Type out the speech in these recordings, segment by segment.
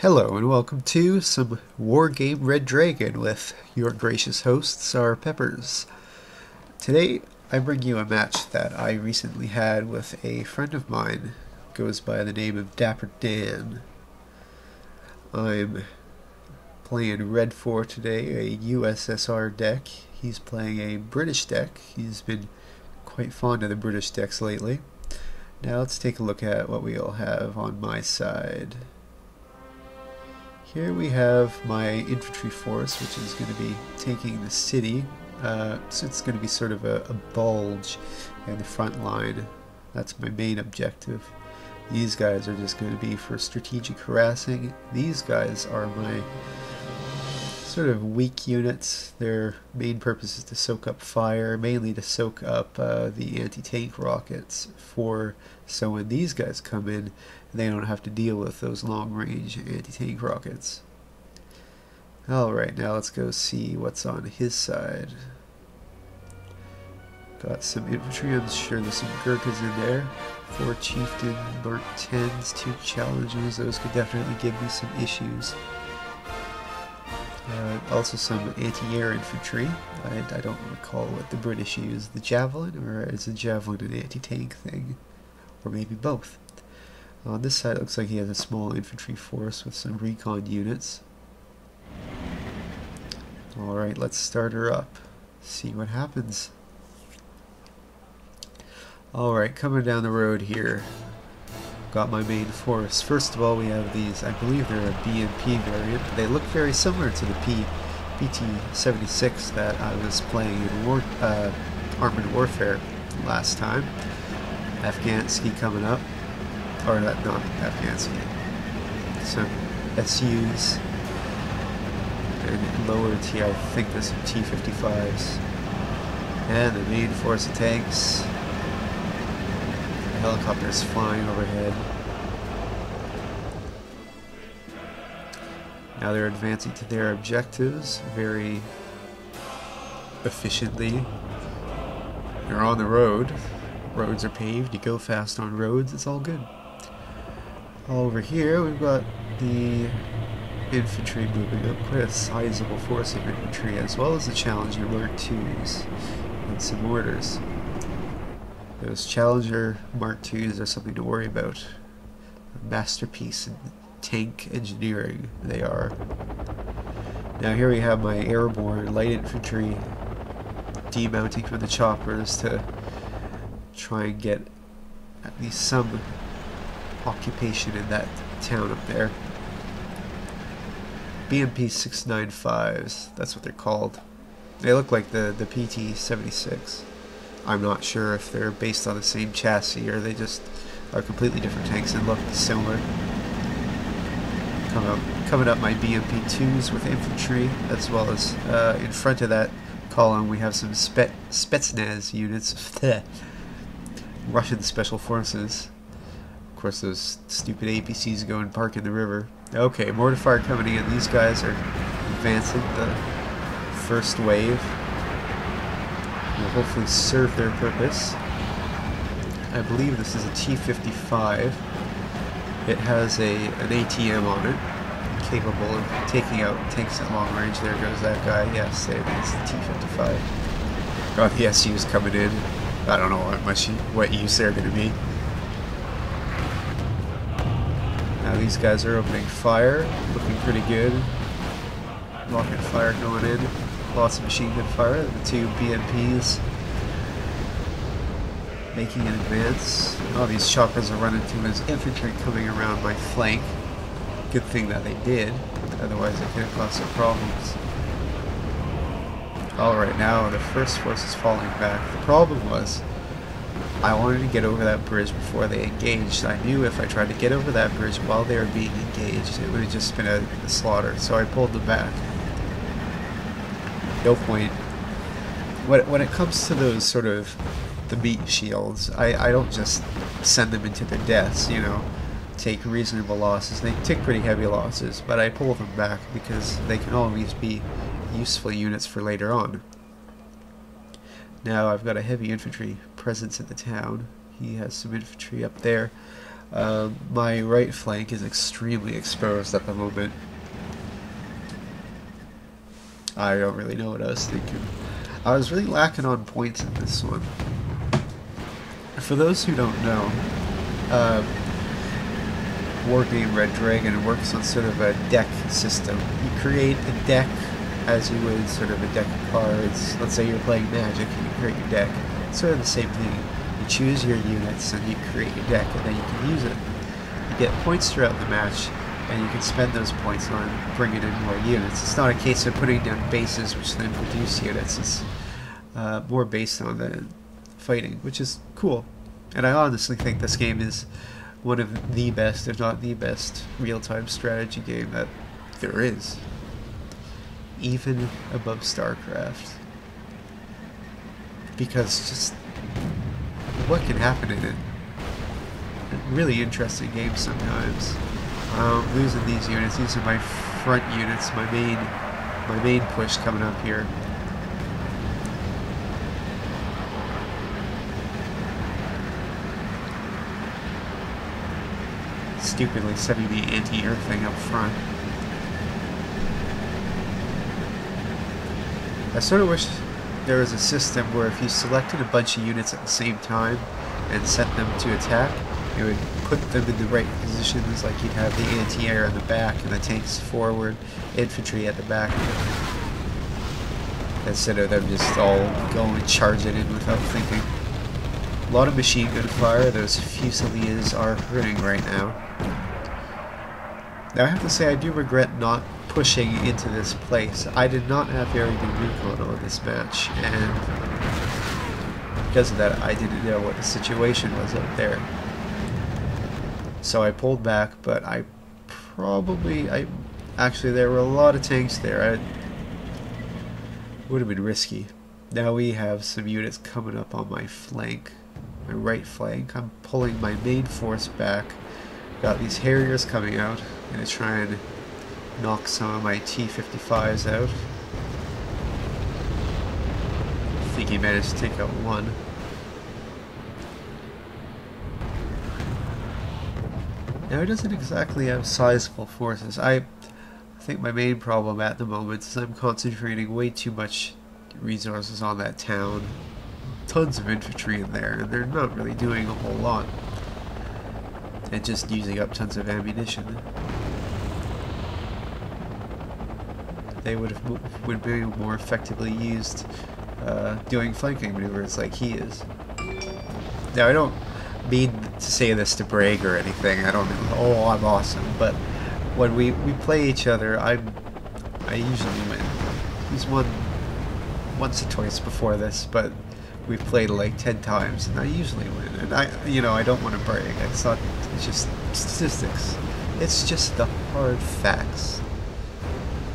Hello and welcome to some Wargame Red Dragon with your gracious hosts, our Peppers. Today I bring you a match that I recently had with a friend of mine, goes by the name of Dapper Dan. I'm playing Red 4 today, a USSR deck. He's playing a British deck. He's been quite fond of the British decks lately. Now let's take a look at what we all have on my side. Here we have my infantry force, which is going to be taking the city. So it's going to be sort of a bulge in the front line. That's my main objective. These guys are just going to be for strategic harassing. These guys are my sort of weak units. Their main purpose is to soak up fire, mainly to soak up the anti-tank rockets, so when these guys come in, they don't have to deal with those long-range anti-tank rockets. Alright, now let's go see what's on his side. Got some infantry, I'm sure there's some Gurkhas in there. 4 Chieftain, Mark 10s, 2 Challengers, those could definitely give me some issues. Also some anti-air infantry. I don't recall what the British use, the Javelin, or is the Javelin an anti-tank thing? Or maybe both. On this side it looks like he has a small infantry force with some recon units. Alright, let's start her up. See what happens. Alright, coming down the road here. Got my main force. First of all, we have these, I believe they're a BMP variant. They look very similar to the PT-76 that I was playing in Armored Warfare last time. Afghansky coming up. Or not Afghansky. Some SUs. And lower T, I think there's some T-55s. And the main force of tanks. Helicopters flying overhead. Now they're advancing to their objectives very efficiently. They're on the road. Roads are paved. You go fast on roads. It's all good. Over here we've got the infantry moving up. Quite a sizable force of infantry, as well as the Challenger Mark IIs and some mortars. Those Challenger Mark IIs are something to worry about. A masterpiece in tank engineering, they are. Now here we have my airborne light infantry demounting from the choppers to try and get at least some occupation in that town up there. BMP 695s, that's what they're called. They look like the PT-76. I'm not sure if they're based on the same chassis or they just are completely different tanks and look similar. Coming up my BMP-2s with infantry, as well as in front of that column we have some Spetsnaz units, Russian Special Forces. Of course those stupid APCs go and park in the river. Okay, mortar fire coming in. These guys are advancing the first wave. Will hopefully serve their purpose. I believe this is a T-55. It has an ATM on it, capable of taking out tanks at long range. There goes that guy. Yes, it's the T-55. Got the SUs coming in. I don't know what use they're going to be. Now these guys are opening fire, looking pretty good. Rocket fire going in. Lots of machine gun fire. The 2 BMPs making an advance. Oh, these choppers are running to his infantry coming around my flank. Good thing that they did, otherwise it could have caused some problems. Alright, now the first force is falling back. The problem was, I wanted to get over that bridge before they engaged. I knew if I tried to get over that bridge while they were being engaged, it would have just been a slaughter, so I pulled them back. No point. When it comes to those sort of the meat shields, I don't just send them into their deaths, you know, take reasonable losses. They take pretty heavy losses, but I pull them back because they can always be useful units for later on. Now I've got a heavy infantry presence in the town. He has some infantry up there. My right flank is extremely exposed at the moment. I don't really know what I was thinking. I was really lacking on points in this one. For those who don't know, Wargame Red Dragon works on sort of a deck system. You create a deck as you would sort of a deck of cards. Let's say you're playing Magic and you create your deck. It's sort of the same thing. You choose your units and you create your deck, and then you can use it. You get points throughout the match, and you can spend those points on bringing in more units. It's not a case of putting down bases which then produce units. It's more based on the fighting, which is cool. And I honestly think this game is one of the best, if not the best, real-time strategy game that there is. Even above StarCraft. Because just what can happen in it? Really interesting game sometimes. Losing these units. These are my front units, my main push coming up here. Stupidly setting the anti-air thing up front. I sort of wish there was a system where if you selected a bunch of units at the same time and sent them to attack, it would put them in the right positions, like you'd have the anti-air in the back and the tanks forward, infantry at the back, instead of them just all going charging in without thinking. A lot of machine gun fire. Those Fusiliers are hurting right now. Now I have to say I do regret not pushing into this place. I did not have very good recon on this match, and because of that I didn't know what the situation was up there. So I pulled back, but actually there were a lot of tanks there. It would have been risky. Now we have some units coming up on my flank. My right flank. I'm pulling my main force back. Got these Harriers coming out. I'm gonna try and knock some of my T-55s out. I think he managed to take out one. Now he doesn't exactly have sizable forces. I think my main problem at the moment is I'm concentrating way too much resources on that town. Tons of infantry in there, and they're not really doing a whole lot. And just using up tons of ammunition. They would be more effectively used doing flanking maneuvers like he is. Now I don't mean to say this to brag or anything. I don't know, oh I'm awesome, but when we play each other, I usually win. He's won once or twice before this, but we've played like 10 times and I usually win. And I don't want to brag. It's just statistics. It's just the hard facts.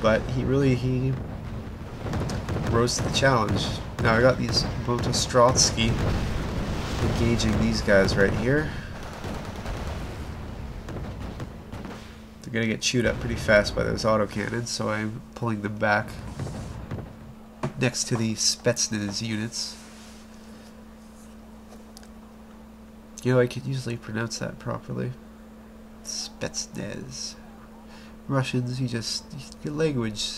But he rose to the challenge. Now I got these Botostrotsky engaging these guys right here. They're gonna get chewed up pretty fast by those autocannons, so I'm pulling them back next to the Spetsnaz units. You know, I could usually pronounce that properly. Spetsnaz. Russians, your language,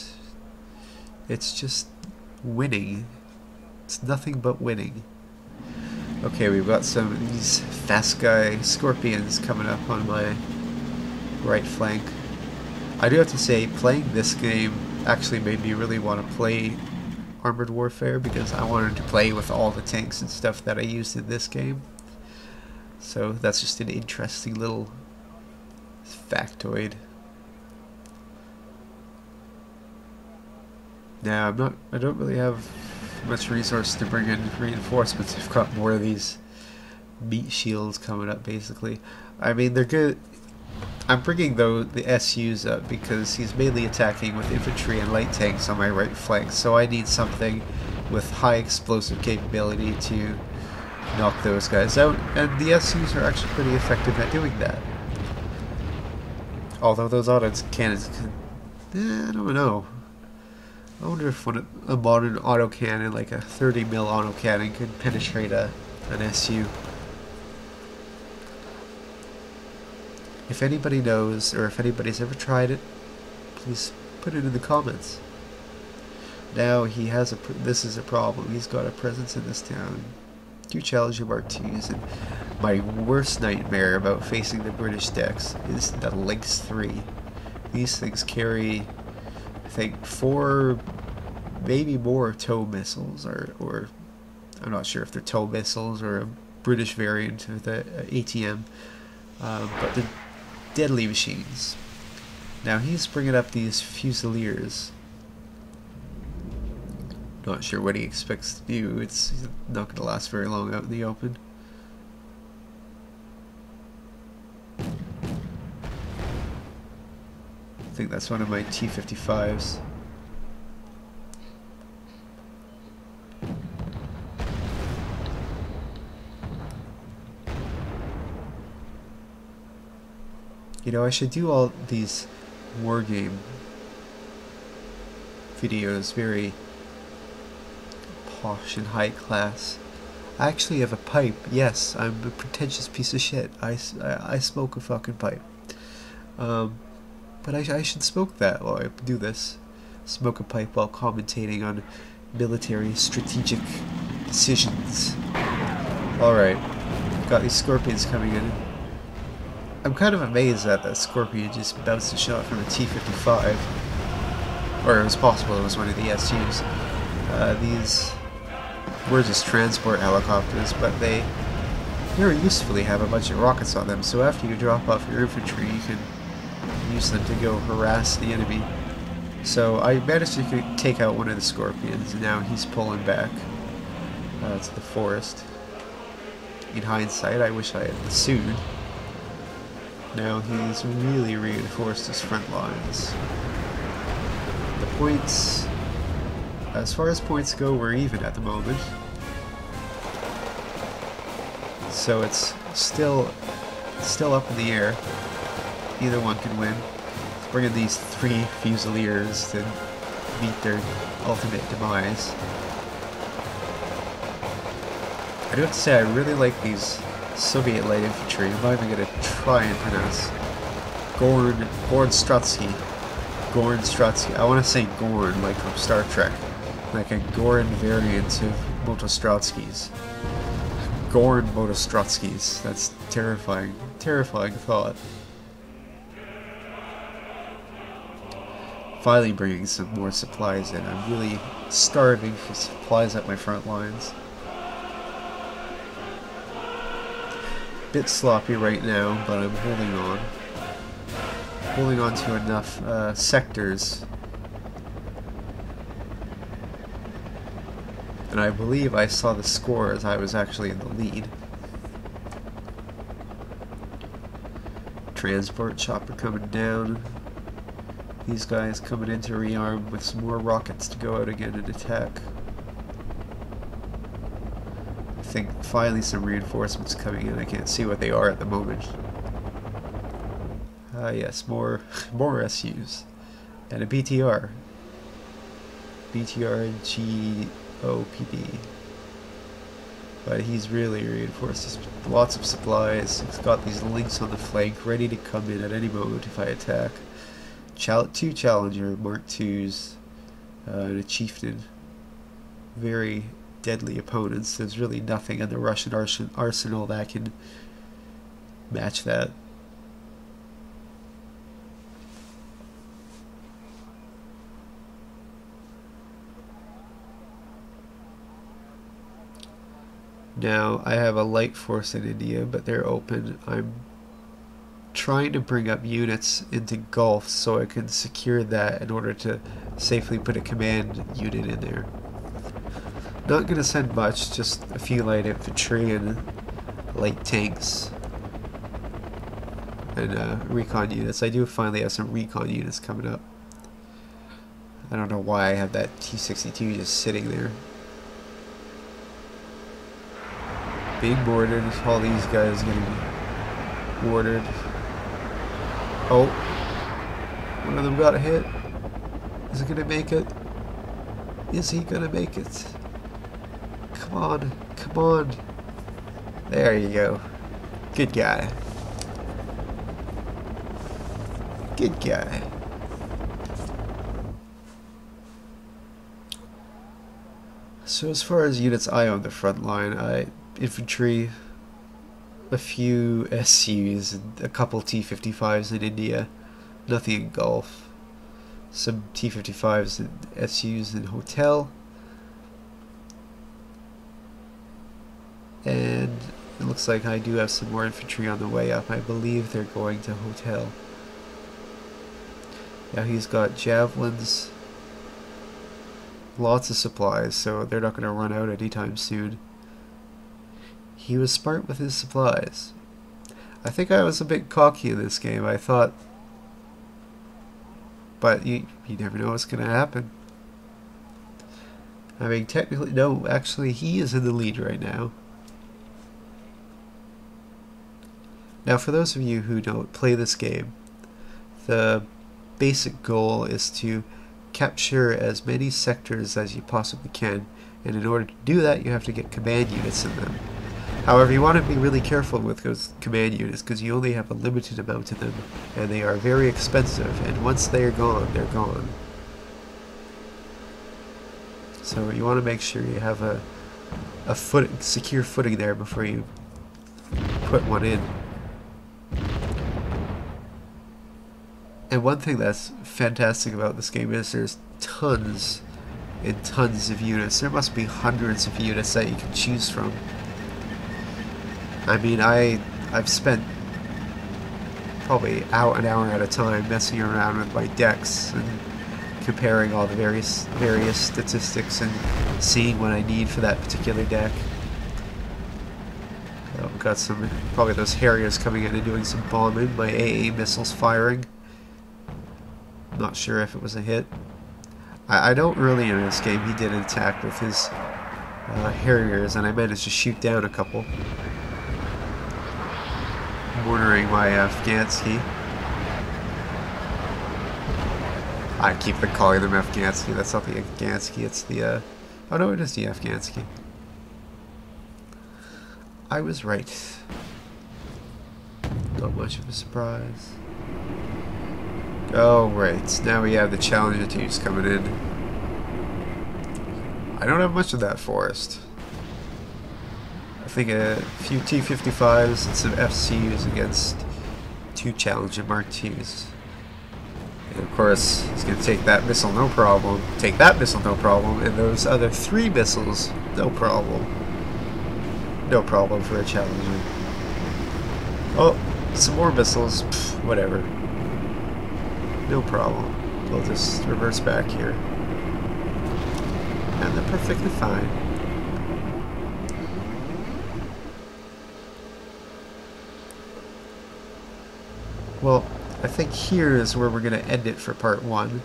it's just winning. It's nothing but winning. Okay, we've got some of these fast guy Scorpions coming up on my right flank. I do have to say, playing this game actually made me really want to play Armored Warfare, because I wanted to play with all the tanks and stuff that I used in this game. So that's just an interesting little factoid. Now I don't really have much resource to bring in reinforcements. I've got more of these meat shields coming up basically. I mean they're good. I'm bringing the SUs up because he's mainly attacking with infantry and light tanks on my right flank, so I need something with high explosive capability to knock those guys out, and the SUs are actually pretty effective at doing that. Although those autocannons can, I don't know. I wonder if a modern autocannon, like a 30 mil autocannon, could penetrate an SU. If anybody knows, or if anybody's ever tried it, please put it in the comments. Now he has this is a problem. He's got a presence in this town. 2 Challenger Mark IIs, and my worst nightmare about facing the British decks is the Lynx 3. These things carry, I think, 4, maybe more tow missiles, or I'm not sure if they're tow missiles or a British variant of the ATM, but they're deadly machines. Now he's bringing up these Fusiliers. Not sure what he expects to do. It's not going to last very long out in the open. I think that's one of my T-55s. You know, I should do all these Wargame videos very posh and high class. I actually have a pipe. Yes, I'm a pretentious piece of shit. I smoke a fucking pipe. But I should smoke that while I do this. Smoke a pipe while commentating on military strategic decisions. Alright, got these Scorpions coming in. I'm kind of amazed that the Scorpion just bounced a shot from a T-55. Or it was possible it was one of the SUs. These were just transport helicopters, but they very usefully have a bunch of rockets on them, so after you drop off your infantry you can use them to go harass the enemy. So I managed to take out one of the Scorpions, and now he's pulling back to the forest. In hindsight, I wish I had pursued. Now he's really reinforced his front lines. The points, as far as points go, we're even at the moment. So it's still up in the air. Either one can win. Bring in these 3 Fusiliers to meet their ultimate demise. I do have to say, I really like these Soviet light infantry. I'm not even going to try and pronounce Gorn Strutsky. I want to say Gorn, like from Star Trek. Like a Gorn variant of Motostrotskys. Gorn Motostrotskys. That's terrifying. Terrifying thought. Finally bringing some more supplies in. I'm really starving for supplies at my front lines. Bit sloppy right now, but I'm holding on. Holding on to enough sectors. And I believe I saw the score as I was actually in the lead. Transport chopper coming down. These guys coming in to rearm with some more rockets to go out again and attack. I think finally some reinforcements coming in. I can't see what they are at the moment. Yes, more SUs. And a BTR. BTR GOPD. But he's really reinforced. Lots of supplies. He's got these links on the flank ready to come in at any moment if I attack. 2 Challenger Mark IIs and a Chieftain. Very deadly opponents. There's really nothing in the Russian arsenal that can match that. Now, I have a light force in India, but they're open. I'm trying to bring up units into Gulf so I can secure that in order to safely put a command unit in there. Not going to send much, just a few light infantry and light tanks and recon units. I do finally have some recon units coming up. I don't know why I have that T-62 just sitting there. Being mortared, all these guys getting mortared. Oh, one of them got a hit. Is he gonna make it? Is he gonna make it? Come on, come on. There you go. Good guy. Good guy. So as far as units I own the front line, infantry, a few SUs, and a couple T-55s in India, nothing in Gulf, some T-55s and SUs in Hotel, and it looks like I do have some more infantry on the way up. I believe they're going to Hotel. Yeah, he's got javelins, lots of supplies, so they're not going to run out anytime soon. He was smart with his supplies. I think I was a bit cocky in this game. I thought, but you never know what's going to happen. I mean, technically, no, actually, he is in the lead right now. Now, for those of you who don't play this game, the basic goal is to capture as many sectors as you possibly can, and in order to do that, you have to get command units in them. However, you want to be really careful with those command units because you only have a limited amount of them, and they are very expensive, and once they are gone, they're gone. So you want to make sure you have a secure footing there before you put one in. And one thing that's fantastic about this game is there's tons and tons of units. There must be hundreds of units that you can choose from. I mean, I've spent probably an hour at a time messing around with my decks and comparing all the various statistics and seeing what I need for that particular deck. I've got some, probably those Harriers coming in and doing some bombing. My AA missiles firing. Not sure if it was a hit. I don't really in this game. He did an attack with his Harriers, and I managed to shoot down a couple. Mortaring my Afghansky. I keep calling them Afghansky. That's not the Afghansky. It's the oh no, it is the Afghansky. I was right. Not much of a surprise. Oh, right. Now we have the Challenger teams coming in. I don't have much of that forest. I think a few T-55s and some FCUs against 2 Challenger Mark IIs. And of course, he's going to take that missile, no problem. Take that missile, no problem. And those other 3 missiles, no problem. No problem for a Challenger. Oh, some more missiles. Pfft, whatever. No problem. We'll just reverse back here. And they're perfectly fine. Well, I think here is where we're going to end it for part 1.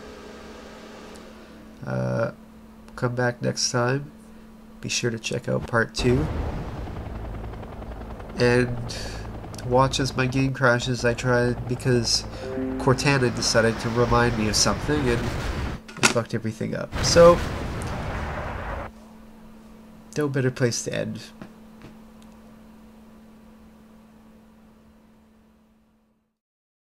Come back next time. Be sure to check out part 2. And watch as my game crashes. I tried because Cortana decided to remind me of something and it fucked everything up. So, no better place to end.